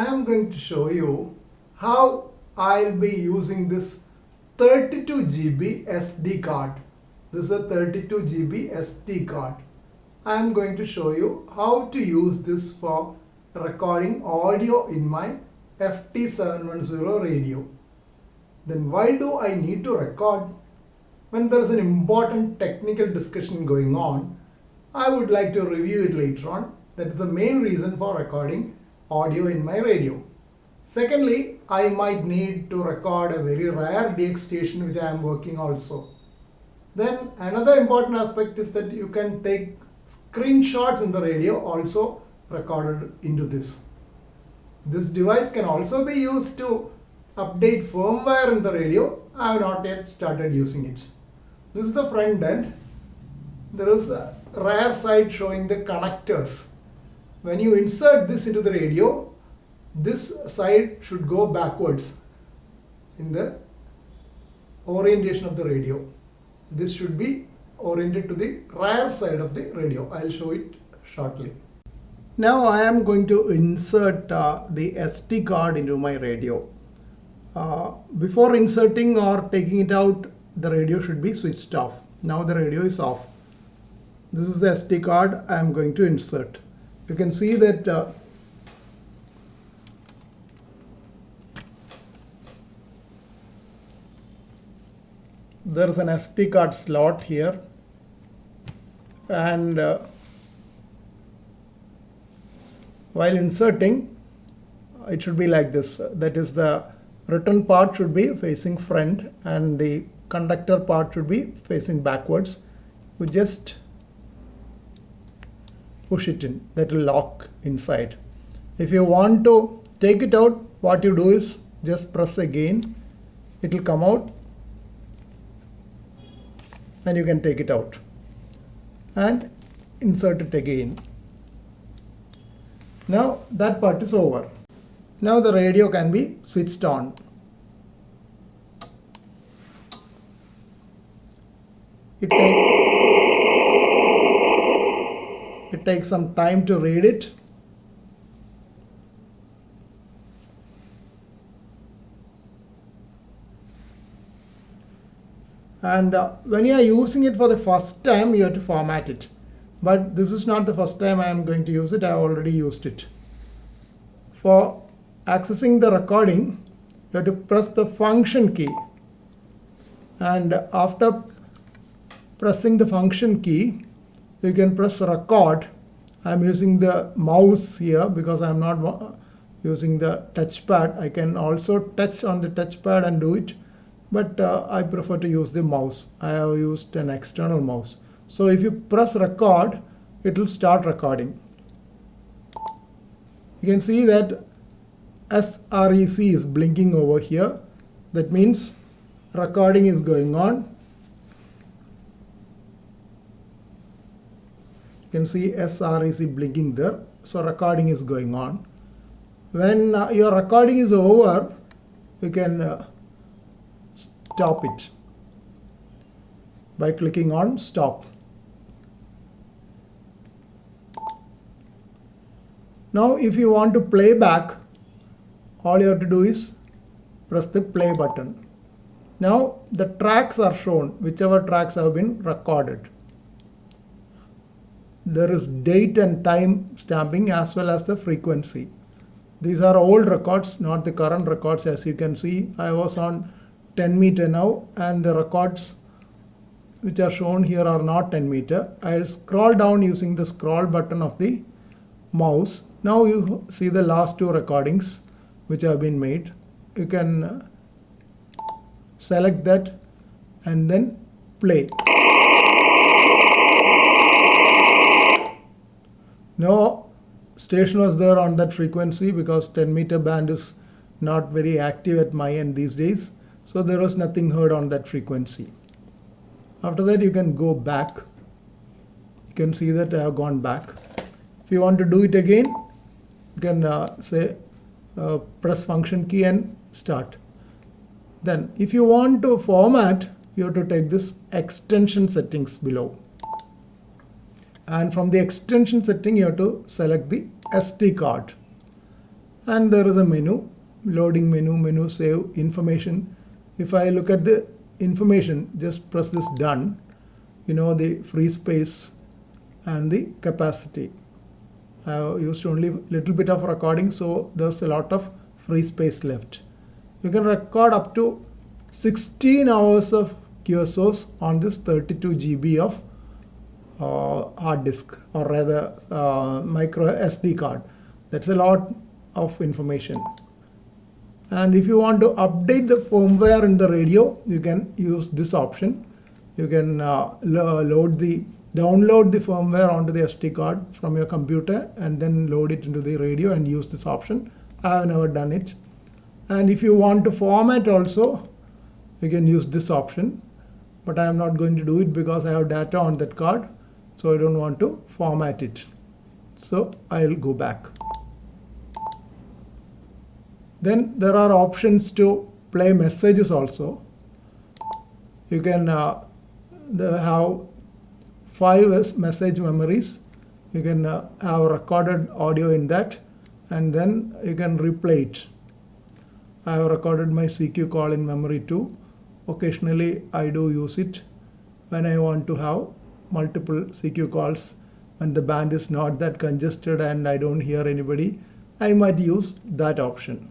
I am going to show you how I'll be using this 32 GB SD card. This is a 32 GB SD card. I am going to show you how to use this for recording audio in my FT-710 radio. Then why do I need to record? When there is an important technical discussion going on, I would like to review it later on. That is the main reason for recording audio in my radio. Secondly, I might need to record a very rare DX station which I am working also. Then another important aspect is that you can take screenshots in the radio also recorded into this. This device can also be used to update firmware in the radio. I have not yet started using it. This is the front end. There is a rear side showing the connectors. When you insert this into the radio, this side should go backwards in the orientation of the radio. This should be oriented to the rear side of the radio. I'll show it shortly. Now I am going to insert the SD card into my radio. Before inserting or taking it out, the radio should be switched off. Now the radio is off. This is the SD card I am going to insert. You can see that there is an SD card slot here, and while inserting, it should be like this. That is, the return part should be facing front and the conductor part should be facing backwards. We just push it in. That will lock inside. If you want to take it out, what you do is just press again. It will come out and you can take it out and insert it again. Now that part is over. Now the radio can be switched on. It takes some time to read it. And when you are using it for the first time, you have to format it. But this is not the first time I am going to use it. I have already used it. For accessing the recording, you have to press the function key. And after pressing the function key, you can press record. I am using the mouse here because I am not using the touchpad. I can also touch on the touchpad and do it, but I prefer to use the mouse. I have used an external mouse. So if you press record, it will start recording. You can see that SREC is blinking over here. That means recording is going on. You can see SREC blinking there. So recording is going on. When your recording is over, you can stop it by clicking on stop. Now if you want to play back, all you have to do is press the play button. Now the tracks are shown, whichever tracks have been recorded. There is date and time stamping as well as the frequency. These are old records, not the current records. As you can see, I was on 10 meter now, and the records which are shown here are not 10 meter. I'll scroll down using the scroll button of the mouse. Now you see the last two recordings which have been made. You can select that and then play. No station was there on that frequency because 10 meter band is not very active at my end these days. So there was nothing heard on that frequency. After that, you can go back. You can see that I have gone back. If you want to do it again, you can press function key and start. Then if you want to format, you have to take this extension settings below. And from the extension setting, you have to select the SD card. and there is a menu, loading menu, save information. If I look at the information, just press this done, the free space and the capacity. I have used only a little bit of recording, so there's a lot of free space left. You can record up to 16 hours of QSOs on this 32 GB of hard disk, or rather micro SD card. That's a lot of information. And if you want to update the firmware in the radio, you can use this option. You can download the firmware onto the SD card from your computer and then load it into the radio and use this option. I have never done it. And if you want to format also, you can use this option, but I am not going to do it because I have data on that card, so I don't want to format it. So I'll go back. Then there are options to play messages also. You can have 5 message memories. You can have recorded audio in that, and then you can replay it. I have recorded my CQ call in memory too. Occasionally I do use it when I want to have multiple CQ calls, when the band is not that congested and I don't hear anybody. I might use that option.